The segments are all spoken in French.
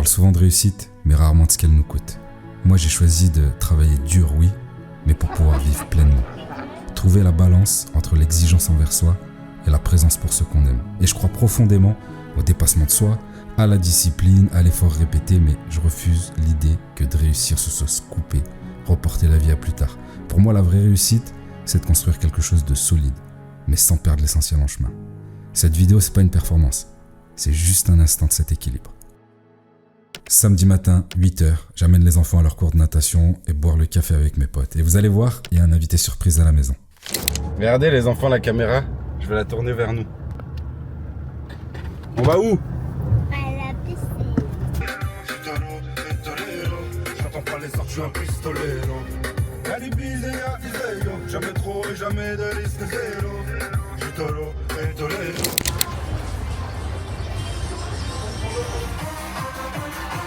parle souvent de réussite, mais rarement de ce qu'elle nous coûte. Moi, j'ai choisi de travailler dur, oui, mais pour pouvoir vivre pleinement. Trouver la balance entre l'exigence envers soi et la présence pour ceux qu'on aime. Et je crois profondément au dépassement de soi, à la discipline, à l'effort répété, mais je refuse l'idée que de réussir ce soit se couper, reporter la vie à plus tard. Pour moi, la vraie réussite, c'est de construire quelque chose de solide, mais sans perdre l'essentiel en chemin. Cette vidéo, c'est pas une performance, c'est juste un instant de cet équilibre. Samedi matin, 8h, j'amène les enfants à leur cours de natation et boire le café avec mes potes. Et vous allez voir, il y a un invité surprise à la maison. Regardez les enfants, la caméra, je vais la tourner vers nous. On va où? À la piscine. J'entends pas les sorts, je suis un pistolet. Jamais trop et jamais de risque zéro.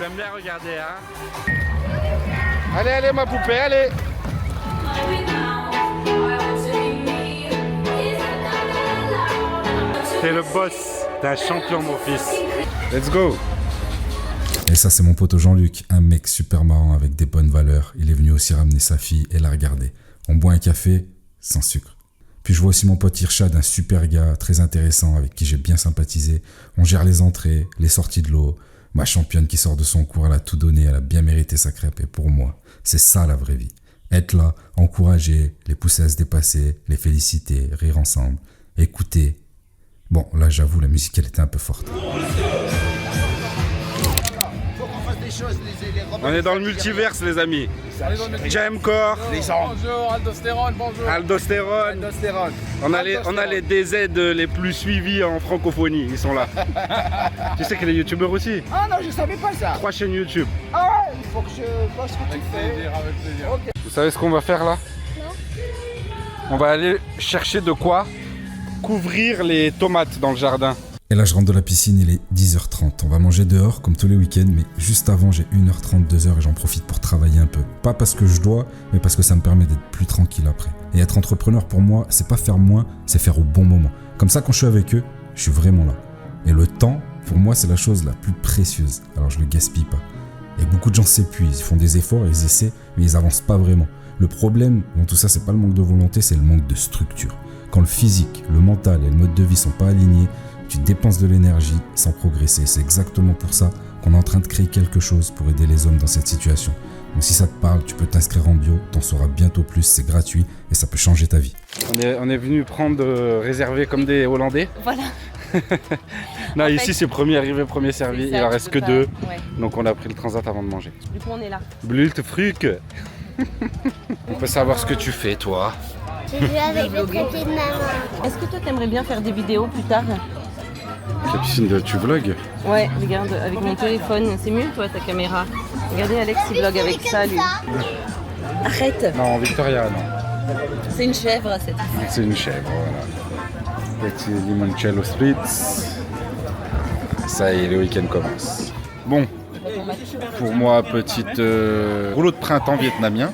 J'aime bien regarder, hein. Allez, allez, ma poupée, allez. T'es le boss, t'es un champion, mon fils. Let's go. Et ça, c'est mon pote Jean-Luc, un mec super marrant avec des bonnes valeurs. Il est venu aussi ramener sa fille et la regarder. On boit un café sans sucre. Puis je vois aussi mon pote Irshad, un super gars, très intéressant, avec qui j'ai bien sympathisé. On gère les entrées, les sorties de l'eau. Ma championne qui sort de son cours, elle a tout donné, elle a bien mérité sa crêpe. Et pour moi, c'est ça la vraie vie. Être là, encourager, les pousser à se dépasser, les féliciter, rire ensemble, écouter. Bon, là j'avoue, la musique elle était un peu forte. On est dans le multiverse, les amis. Jamcore, Bonjour, aldostérone, bonjour. Aldostérone. On a les DZ les plus suivis en francophonie, ils sont là. Tu sais qu'il est youtubeur aussi? Ah non, je savais pas ça. 3 chaînes YouTube. Ah, il faut que je vois ce que tu fais. Avec plaisir. Okay. Vous savez ce qu'on va faire là? Non. On va aller chercher de quoi couvrir les tomates dans le jardin. Et là je rentre de la piscine, il est 10h30. On va manger dehors comme tous les week-ends, mais juste avant j'ai 1h30, 2h et j'en profite pour travailler un peu. Pas parce que je dois, mais parce que ça me permet d'être plus tranquille après. Et être entrepreneur pour moi, c'est pas faire moins, c'est faire au bon moment. Comme ça quand je suis avec eux, je suis vraiment là. Et le temps, pour moi c'est la chose la plus précieuse, alors je le gaspille pas. Et beaucoup de gens s'épuisent, ils font des efforts, ils essaient, mais ils avancent pas vraiment. Le problème dans tout ça, c'est pas le manque de volonté, c'est le manque de structure. Quand le physique, le mental et le mode de vie sont pas alignés, tu dépenses de l'énergie sans progresser. C'est exactement pour ça qu'on est en train de créer quelque chose pour aider les hommes dans cette situation. Donc si ça te parle, tu peux t'inscrire en bio, t'en sauras bientôt plus, c'est gratuit et ça peut changer ta vie. On est venu prendre réservé comme des Hollandais. Voilà. Non, En ici fait, c'est premier arrivé, premier servi, ça, il en tu reste peux que pas- 2. Ouais. Donc on a pris le transat avant de manger. Du coup, on est là. Blult Fruc. On peut savoir ce que tu fais toi. J'ai joué avec le trépied de maman. Est-ce que toi, t'aimerais bien faire des vidéos plus tard? La piscine de tu vlog. Ouais, regarde, avec mon téléphone. C'est mieux, toi, ta caméra. Regardez, Alex, il vlog avec ça, lui. Arrête. Non, Victoria, non. C'est une chèvre, cette. C'est une chèvre, voilà. Petit limoncello spritz. Ça y est, le week-end commence. Bon, pour moi, petite rouleau de printemps vietnamien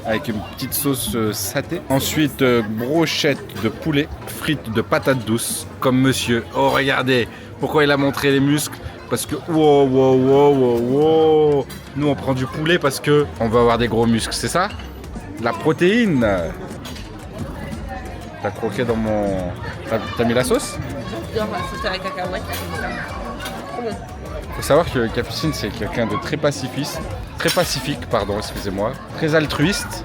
avec une petite sauce saté. Ensuite, brochette de poulet, frites de patates douces, comme monsieur. Oh, regardez, pourquoi il a montré les muscles? Parce que, wow. Nous, on prend du poulet parce que on va avoir des gros muscles, c'est ça? La protéine. T'as croqué dans mon... T'as mis la sauce? Dans la sauce à la cacahuète. Faut savoir que Capucine, c'est quelqu'un de très pacifique, excusez-moi, très altruiste,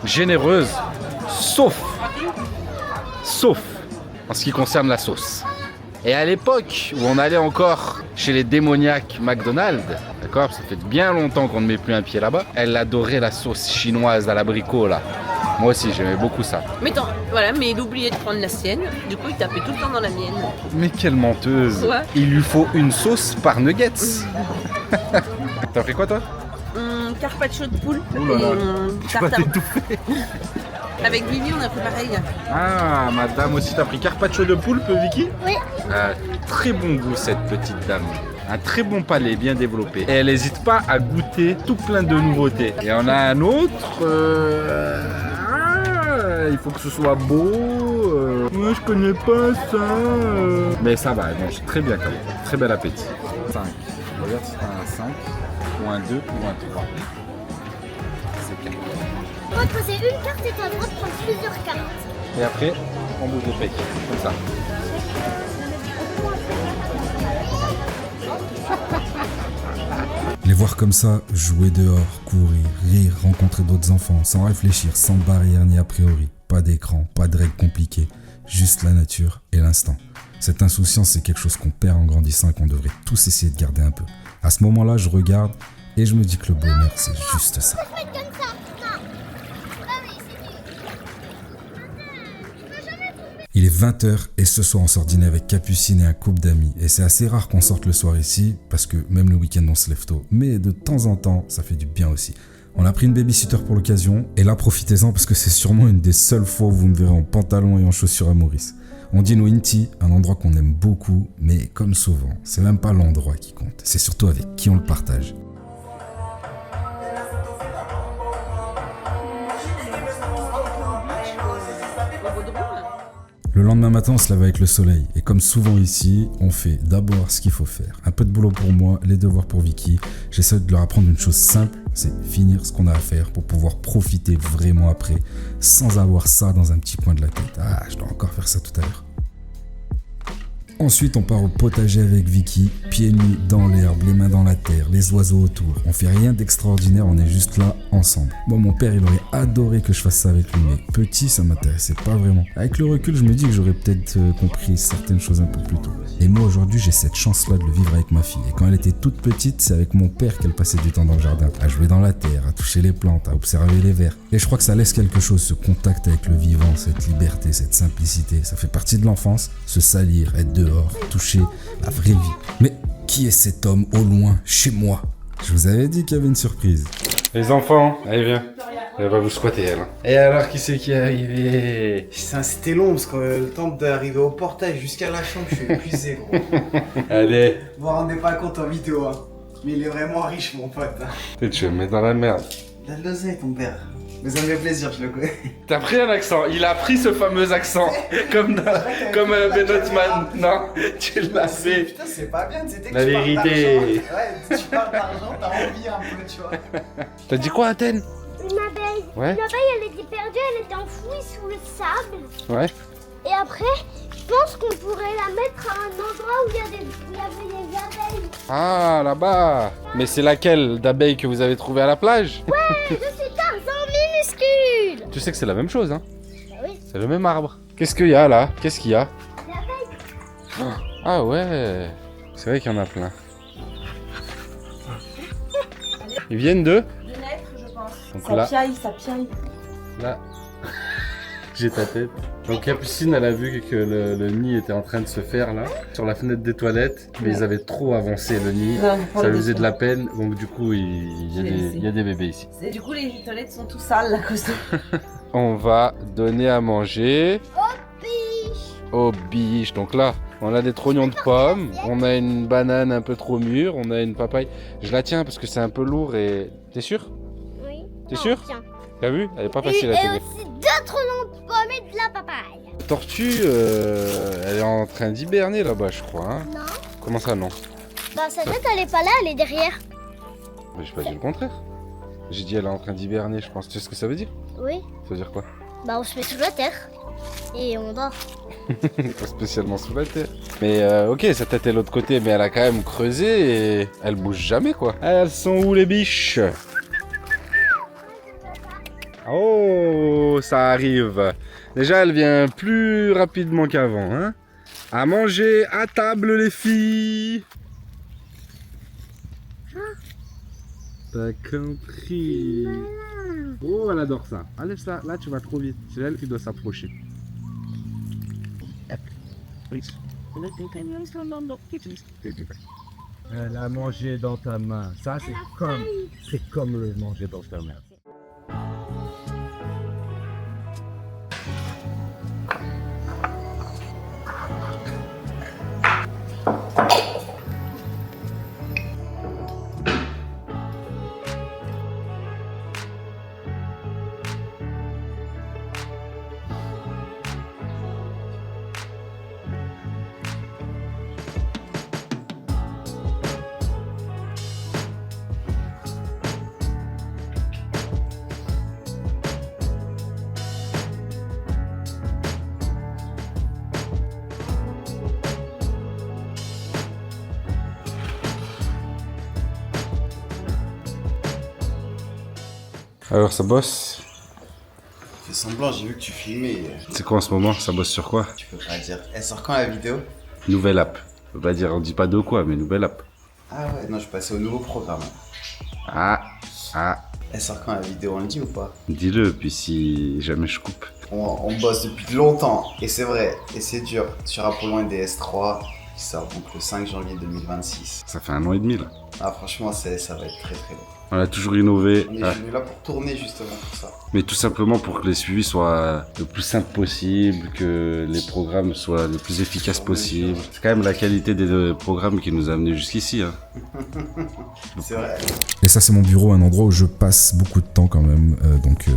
généreuse, sauf en ce qui concerne la sauce. Et à l'époque où on allait encore chez les démoniaques McDonald's, d'accord, ça fait bien longtemps qu'on ne met plus un pied là-bas, elle adorait la sauce chinoise à l'abricot là. Moi aussi, j'aimais beaucoup ça. Mais voilà, mais il oubliait de prendre la sienne. Du coup, il tapait tout le temps dans la mienne. Mais quelle menteuse! Ouais. Il lui faut une sauce par nuggets. T'as pris quoi toi? Carpaccio de poule. Ouh là là. Et, Tu vas tartare. t'étouffer. Avec Vivi, on a fait pareil. Ah, madame aussi, t'as pris carpaccio de poulpe, Vicky? Oui. Très bon goût, cette petite dame. Un très bon palais, bien développé. Et elle n'hésite pas à goûter tout plein de nouveautés. Et on a un autre... il faut que ce soit beau. Moi, je connais pas ça. Mais ça va, elle mange très bien quand même. Très bel appétit. 5, Regarde si t'as un 5, ou un 2, ou un 3. C'est bien. Tu dois poser une carte et tu as le droit de prendre plusieurs cartes. Et après, on bouge les pays, comme ça. Les voir comme ça, jouer dehors, courir, rire, rencontrer d'autres enfants, sans réfléchir, sans barrière ni a priori. Pas d'écran, pas de règles compliquées, juste la nature et l'instant. Cette insouciance, c'est quelque chose qu'on perd en grandissant et qu'on devrait tous essayer de garder un peu. À ce moment-là, je regarde et je me dis que le bonheur, c'est juste ça. Il est 20h et ce soir on sort dîner avec Capucine et un couple d'amis. Et c'est assez rare qu'on sorte le soir ici, parce que même le week-end on se lève tôt. Mais de temps en temps, ça fait du bien aussi. On a pris une babysitter pour l'occasion, et là profitez-en parce que c'est sûrement une des seules fois où vous me verrez en pantalon et en chaussures à Maurice. On dîne au Inti, un endroit qu'on aime beaucoup, mais comme souvent, c'est même pas l'endroit qui compte, c'est surtout avec qui on le partage. Le lendemain matin, on se lève avec le soleil. Et comme souvent ici, on fait d'abord ce qu'il faut faire. Un peu de boulot pour moi, les devoirs pour Vicky. J'essaie de leur apprendre une chose simple, c'est finir ce qu'on a à faire pour pouvoir profiter vraiment après, sans avoir ça dans un petit coin de la tête. Ah, je dois encore faire ça tout à l'heure. Ensuite, on part au potager avec Vicky, pieds nus dans l'herbe, les mains dans la terre, les oiseaux autour. On fait rien d'extraordinaire, on est juste là, ensemble. Bon, mon père, il aurait adoré que je fasse ça avec lui, mais petit, ça m'intéressait pas vraiment. Avec le recul, je me dis que j'aurais peut-être compris certaines choses un peu plus tôt. Et moi, aujourd'hui, j'ai cette chance-là de le vivre avec ma fille. Et quand elle était toute petite, c'est avec mon père qu'elle passait du temps dans le jardin, à jouer dans la terre, à toucher les plantes, à observer les vers. Et je crois que ça laisse quelque chose, ce contact avec le vivant, cette liberté, cette simplicité. Ça fait partie de l'enfance, se salir, être dehors, toucher la vraie vie. Mais qui est cet homme au loin, chez moi? Je vous avais dit qu'il y avait une surprise. Les enfants, allez viens. Elle va vous squatter elle. Et alors qui c'est qui est arrivé? Putain, c'était long parce que le temps d'arriver au portail jusqu'à la chambre, je suis épuisé gros. Allez. Vous vous rendez pas compte en vidéo, hein. Mais il est vraiment riche mon pote. Hein. Tu vas me mettre dans la merde. Il a de l'oseille ton père. Mais ça me fait plaisir, je le connais. T'as pris un accent, il a pris ce fameux accent, comme Benotman, non, tu l'as fait. Putain, c'est pas bien, c'était que La tu parles vérité. d'argent. Ouais, tu parles d'argent, t'as envie un peu, tu vois. T'as dit quoi, Athènes? Une abeille. Ouais. Une abeille, elle était perdue, elle était enfouie sous le sable. Ouais. Et après, je pense qu'on pourrait la mettre à un endroit où il y avait des abeilles. Ah, là-bas. Mais c'est laquelle d'abeille que vous avez trouvé à la plage? Ouais, je suis Tarzan minuscule. Tu sais que c'est la même chose, hein? Bah oui, C'est le même arbre. Qu'est-ce qu'il y a là? Qu'est-ce qu'il y a? des abeilles. Ah ouais. C'est vrai qu'il y en a plein. Ils viennent de? De naître, je pense. Donc Ça là- piaille, ça piaille. Là, j'ai ta tête. Donc Capucine, elle a vu que le nid était en train de se faire là, sur la fenêtre des toilettes, mais ils avaient trop avancé le nid. Non, pour Ça le lui faisait de la dessus. peine, donc du coup, il y a des bébés ici. Et du coup, les toilettes sont tout sales à cause de... On va donner à manger Biche. aux biches. Donc là, on a des trognons de pommes, on a une banane un peu trop mûre, on a une papaye. Je la tiens parce que c'est un peu lourd et... T'es sûr? Oui. T'es Non, sûr? tiens. T'as vu? Elle est pas Et facile à tenir. aussi d'autres noms de pommes et de la papaye. Tortue, elle est en train d'hiberner là-bas, je crois. Hein. Non. Comment ça, non? Bah ça doit être, elle est pas là, elle est derrière. Mais j'ai pas dit le contraire. J'ai dit elle est en train d'hiberner, je pense. Tu sais ce que ça veut dire? Oui. Ça veut dire quoi? Bah on se met sous la terre. Et on dort. Pas spécialement sous la terre. Mais ok, sa tête est de l'autre côté, mais elle a quand même creusé et elle bouge jamais, quoi. Elles sont où les biches? Oh, ça arrive. Déjà, elle vient plus rapidement qu'avant, hein. À manger, à table, les filles. T'as compris. Oh, elle adore ça. Allez, ça. Là, tu vas trop vite. C'est elle qui doit s'approcher. Elle a mangé dans ta main. Ça, c'est comme le manger dans ta main. Alors ça bosse? Fais semblant, j'ai vu que tu filmais. C'est quoi en ce moment? Ça bosse sur quoi? Tu peux pas dire. Elle sort quand la vidéo? Nouvelle app. On peut pas dire, on dit pas de quoi, mais nouvelle app. Ah ouais, non, je passais au nouveau programme. Ah. Elle sort quand la vidéo, on le dit ou pas? Dis-le, puis si jamais je coupe. On bosse depuis longtemps, et c'est vrai, et c'est dur. Sur Apollon et DS3, qui sort donc le 5 janvier 2026. Ça fait 1 an et demi là. Ah franchement, ça va être très très long. On a toujours innové. On est venu là pour tourner justement pour ça. Mais tout simplement pour que les suivis soient le plus simples possible, que les programmes soient le plus efficaces possible. C'est quand même la qualité des programmes qui nous a amenés jusqu'ici. Hein. C'est vrai. Et ça, c'est mon bureau, un endroit où je passe beaucoup de temps quand même. Donc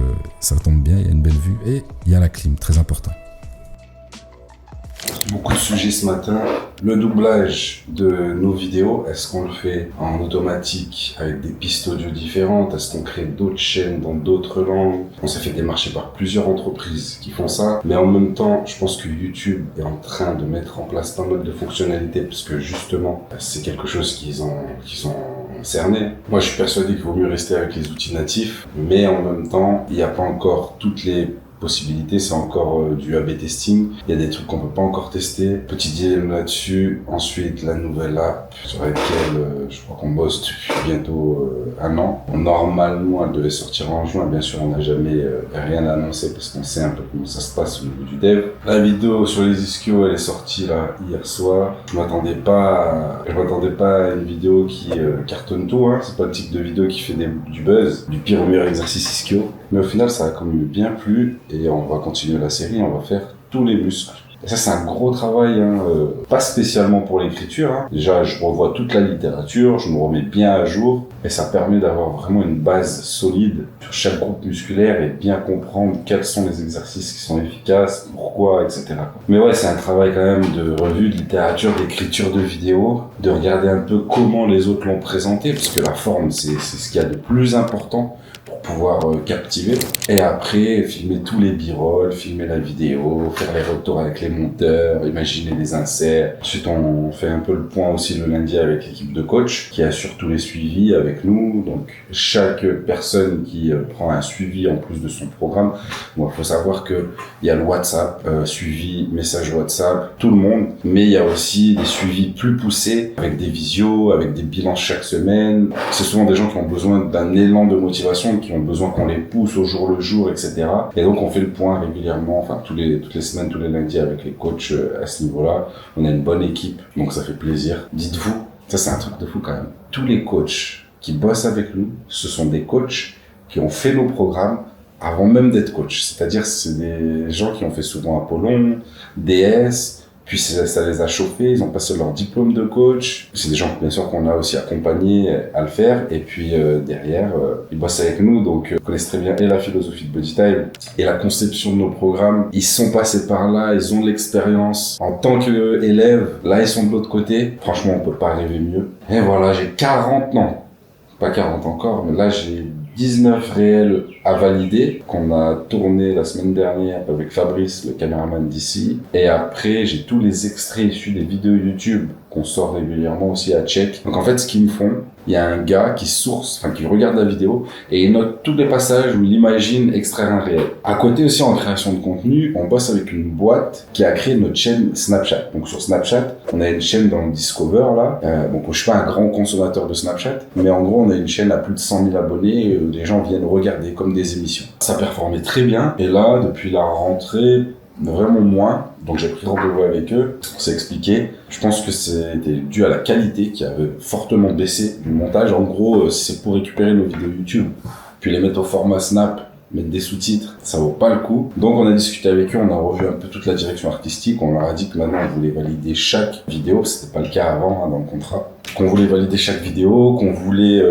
ça tombe bien, il y a une belle vue et il y a la clim, très important. Beaucoup de sujets ce matin. Le doublage de nos vidéos, est-ce qu'on le fait en automatique avec des pistes audio différentes? Est-ce qu'on crée d'autres chaînes dans d'autres langues? On s'est fait démarcher par plusieurs entreprises qui font ça. Mais en même temps, je pense que YouTube est en train de mettre en place pas mal de fonctionnalités parce que justement, c'est quelque chose qu'ils ont cerné. Moi, je suis persuadé qu'il vaut mieux rester avec les outils natifs. Mais en même temps, il n'y a pas encore toutes les possibilités, c'est encore du A/B testing. Il y a des trucs qu'on peut pas encore tester. Petit dilemme là-dessus. Ensuite, la nouvelle app sur laquelle je crois qu'on bosse depuis bientôt 1 an. Normalement, elle devait sortir en juin. Bien sûr, on n'a jamais rien annoncé parce qu'on sait un peu comment ça se passe au niveau du dev. La vidéo sur les ischios, elle est sortie là hier soir. Je m'attendais pas à une vidéo qui cartonne tout. Hein. C'est pas le type de vidéo qui fait du buzz, du pire au meilleur exercice ischio. Mais au final, ça a quand même bien plu et on va continuer la série, on va faire tous les muscles. Et ça, c'est un gros travail, hein, pas spécialement pour l'écriture. Hein. Déjà, je revois toute la littérature, je me remets bien à jour et ça permet d'avoir vraiment une base solide sur chaque groupe musculaire et bien comprendre quels sont les exercices qui sont efficaces, pourquoi, etc. Mais ouais, c'est un travail quand même de revue de littérature, d'écriture de vidéos, de regarder un peu comment les autres l'ont présenté, parce que la forme, c'est ce qu'il y a de plus important pour pouvoir captiver. Et après, filmer tous les b-rolls, filmer la vidéo, faire les retours avec les monteurs, imaginer les inserts. Ensuite, on fait un peu le point aussi le lundi avec l'équipe de coach qui assure tous les suivis avec nous. Donc, chaque personne qui prend un suivi en plus de son programme, il faut savoir que il y a le WhatsApp, suivi, message WhatsApp, tout le monde. Mais il y a aussi des suivis plus poussés avec des visios, avec des bilans chaque semaine. C'est souvent des gens qui ont besoin d'un élan de motivation, qui ont besoin qu'on les pousse au jour le jour, etc. Et donc, on fait le point régulièrement, enfin, toutes les semaines, tous les lundis avec les coachs à ce niveau-là. On a une bonne équipe, donc ça fait plaisir. Dites-vous, ça c'est un truc de fou quand même. Tous les coachs qui bossent avec nous, ce sont des coachs qui ont fait nos programmes avant même d'être coach. C'est-à-dire, c'est des gens qui ont fait souvent Apollon, DS, puis ça les a chauffés, ils ont passé leur diplôme de coach. C'est des gens, bien sûr, qu'on a aussi accompagnés à le faire. Et puis derrière, ils bossent avec nous, donc ils connaissent très bien et la philosophie de BodyTime et la conception de nos programmes. Ils sont passés par là, ils ont de l'expérience. En tant qu'élèves, là, ils sont de l'autre côté. Franchement, on peut pas rêver mieux. Et voilà, j'ai 40, non, pas 40 encore, mais là, j'ai 19 réels à valider, qu'on a tourné la semaine dernière avec Fabrice, le caméraman d'ici. Et après, j'ai tous les extraits issus des vidéos YouTube qu'on sort régulièrement aussi à check. Donc en fait, ce qu'ils me font, il y a un gars qui qui regarde la vidéo et il note tous les passages où il imagine extraire un réel. À côté aussi, en création de contenu, on bosse avec une boîte qui a créé notre chaîne Snapchat. Donc sur Snapchat, on a une chaîne dans le Discover là. Donc je suis pas un grand consommateur de Snapchat, mais en gros, on a une chaîne à plus de 100 000 abonnés où les gens viennent regarder comme des émissions. Ça performait très bien et là, depuis la rentrée, vraiment moins, donc j'ai pris rendez-vous avec eux, on s'est expliqué. Je pense que c'était dû à la qualité qui avait fortement baissé du montage. En gros, c'est pour récupérer nos vidéos YouTube, puis les mettre au format Snap, mettre des sous-titres, ça vaut pas le coup. Donc on a discuté avec eux, on a revu un peu toute la direction artistique, on leur a dit que maintenant on voulait valider chaque vidéo, c'était pas le cas avant dans le contrat, qu'on voulait valider chaque vidéo, qu'on voulait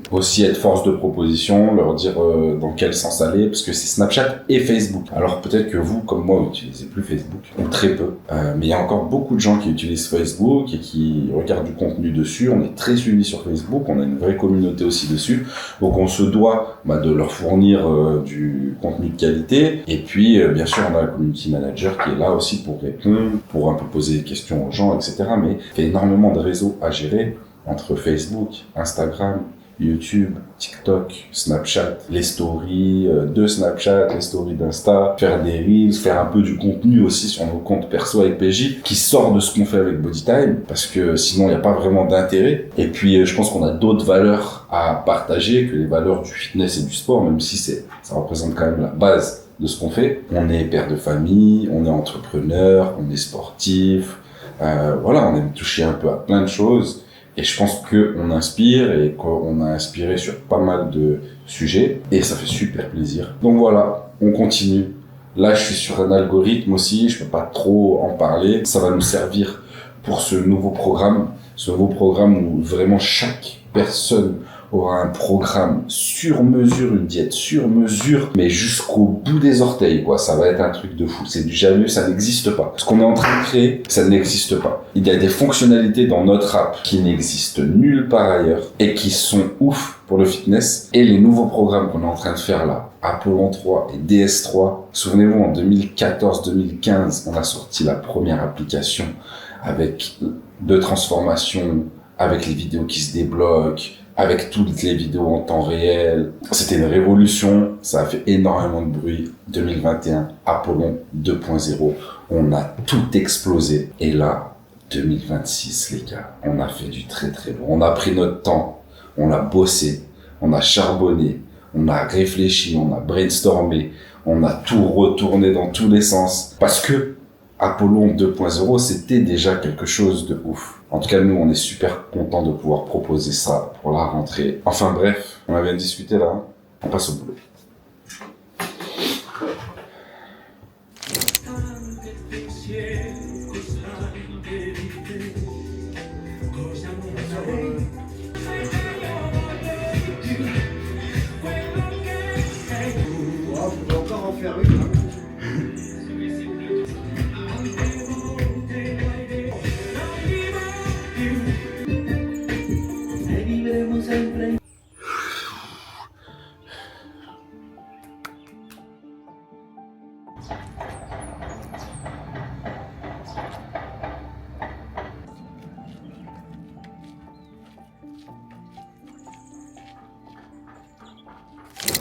aussi être force de proposition, leur dire dans quel sens aller, parce que c'est Snapchat et Facebook. Alors peut-être que vous, comme moi, vous n'utilisez plus Facebook, ou très peu, mais il y a encore beaucoup de gens qui utilisent Facebook et qui regardent du contenu dessus. On est très suivis sur Facebook, on a une vraie communauté aussi dessus, donc on se doit de leur fournir du contenu de qualité. Et puis bien sûr, on a le community manager qui est là aussi pour répondre, pour un peu poser des questions aux gens, etc. Mais il y a énormément de réseaux à gérer entre Facebook, Instagram, YouTube, TikTok, Snapchat, les stories de Snapchat, les stories d'Insta, faire des reels, faire un peu du contenu aussi sur nos comptes perso avec PJ, qui sort de ce qu'on fait avec Bodytime, parce que sinon il n'y a pas vraiment d'intérêt. Et puis je pense qu'on a d'autres valeurs à partager que les valeurs du fitness et du sport, même si ça représente quand même la base de ce qu'on fait. On est père de famille, on est entrepreneur, on est sportif, voilà, on aime toucher un peu à plein de choses. Et je pense qu'on inspire et qu'on a inspiré sur pas mal de sujets. Et ça fait super plaisir. Donc voilà, on continue. Là, je suis sur un algorithme aussi. Je peux pas trop en parler. Ça va nous servir pour ce nouveau programme. Ce nouveau programme où vraiment chaque personne aura un programme sur mesure, une diète sur mesure, mais jusqu'au bout des orteils, quoi. Ça va être un truc de fou. C'est du jamais vu, ça n'existe pas. Ce qu'on est en train de créer, ça n'existe pas. Il y a des fonctionnalités dans notre app qui n'existent nulle part ailleurs et qui sont ouf pour le fitness. Et les nouveaux programmes qu'on est en train de faire là, Apollon 3 et DS3, souvenez-vous, en 2014-2015, on a sorti la première application avec de transformation, avec les vidéos qui se débloquent, avec toutes les vidéos en temps réel. C'était une révolution, ça a fait énormément de bruit. 2021, Apollon 2.0, on a tout explosé. Et là, 2026, les gars, on a fait du très très bon. On a pris notre temps, on a bossé, on a charbonné, on a réfléchi, on a brainstormé, on a tout retourné dans tous les sens. Parce que Apollon 2.0, c'était déjà quelque chose de ouf. En tout cas, nous, on est super contents de pouvoir proposer ça pour la rentrée. Enfin bref, on a bien discuté là, on passe au boulot.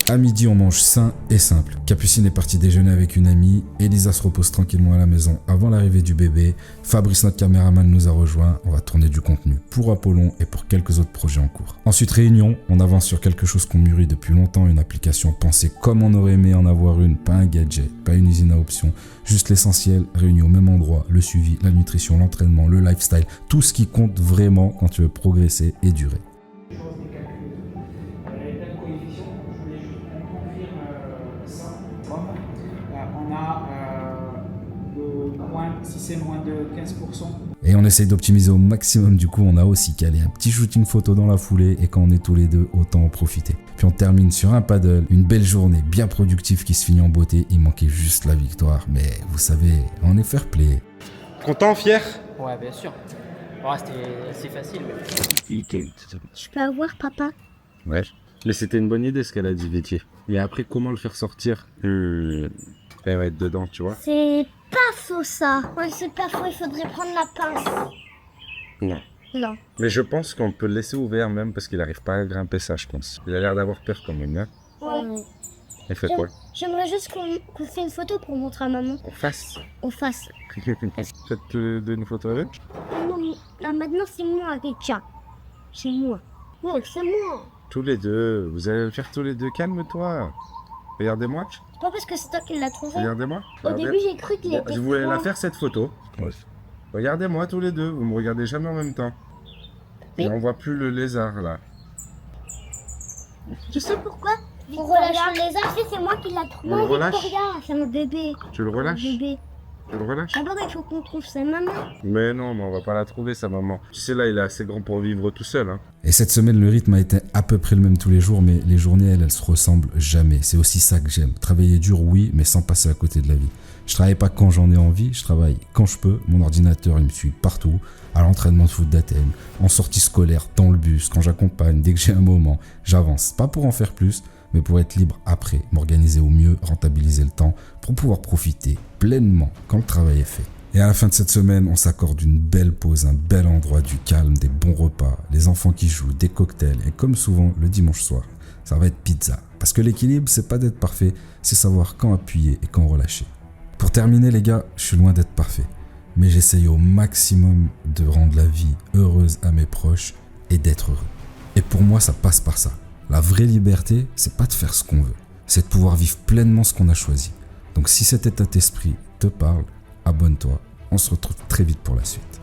À midi, on mange sain et simple. Capucine est partie déjeuner avec une amie. Elisa se repose tranquillement à la maison avant l'arrivée du bébé. Fabrice, notre caméraman, nous a rejoint. On va tourner du contenu pour Apollon et pour quelques autres projets en cours. Ensuite, réunion. On avance sur quelque chose qu'on mûrit depuis longtemps. Une application pensée comme on aurait aimé en avoir une. Pas un gadget, pas une usine à options. Juste l'essentiel, réuni au même endroit. Le suivi, la nutrition, l'entraînement, le lifestyle. Tout ce qui compte vraiment quand tu veux progresser et durer. Si c'est moins de 15%. Et on essaye d'optimiser au maximum, du coup on a aussi calé un petit shooting photo dans la foulée et quand on est tous les deux, autant en profiter. Puis on termine sur un paddle, une belle journée bien productive qui se finit en beauté, il manquait juste la victoire, mais vous savez, on est fair play. Content, fier? Ouais, bien sûr. Ouais, c'était facile. Mais... Je peux avoir papa? Ouais. Mais c'était une bonne idée ce qu'elle a dit, Vétier. Et après, comment le faire sortir? Elle va être dedans, tu vois. C'est pas faux ça. Ouais, c'est pas faux, il faudrait prendre la pince. Non. Non. Mais je pense qu'on peut le laisser ouvert même parce qu'il n'arrive pas à grimper ça, je pense. Il a l'air d'avoir peur quand même, hein. Ouais. Elle fait quoi? J'aimerais juste qu'on fait une photo pour montrer à maman. On fasse. On fasse. Faites tous les deux une photo avec? Non, là, maintenant c'est moi avec Tia. C'est moi. Ouais, c'est moi. Tous les deux. Vous allez le faire tous les deux. Calme-toi. Regardez-moi. C'est pas parce que c'est toi qui l'as trouvé. Regardez-moi. Au début, j'ai cru qu'il était. Je voulais la froid. faire cette photo. Ouais. Regardez-moi tous les deux. Vous me regardez jamais en même temps. Et on voit plus le lézard là. Tu sais pourquoi? On relâche le lézard, c'est moi qui l'ai trouvé. On le relâche? Victoria, c'est mon bébé. Tu le relâches? Mon bébé. Tu le relâches? D'abord, il faut qu'on trouve sa maman. Mais non, mais on va pas la trouver sa maman. Tu sais là, il est assez grand pour vivre tout seul, hein. Et cette semaine, le rythme a été à peu près le même tous les jours, mais les journées, elles se ressemblent jamais. C'est aussi ça que j'aime. Travailler dur, oui, mais sans passer à côté de la vie. Je travaille pas quand j'en ai envie, je travaille quand je peux. Mon ordinateur, il me suit partout. À l'entraînement de foot d'Athènes, en sortie scolaire, dans le bus, quand j'accompagne, dès que j'ai un moment, j'avance. Pas pour en faire plus, mais pour être libre après, m'organiser au mieux, rentabiliser le temps, pour pouvoir profiter pleinement quand le travail est fait. Et à la fin de cette semaine, on s'accorde une belle pause, un bel endroit, du calme, des bons repas, les enfants qui jouent, des cocktails et comme souvent le dimanche soir, ça va être pizza. Parce que l'équilibre, c'est pas d'être parfait, c'est savoir quand appuyer et quand relâcher. Pour terminer les gars, je suis loin d'être parfait, mais j'essaye au maximum de rendre la vie heureuse à mes proches et d'être heureux. Et pour moi, ça passe par ça. La vraie liberté, c'est pas de faire ce qu'on veut, c'est de pouvoir vivre pleinement ce qu'on a choisi. Donc si cet état d'esprit te parle, abonne-toi. On se retrouve très vite pour la suite.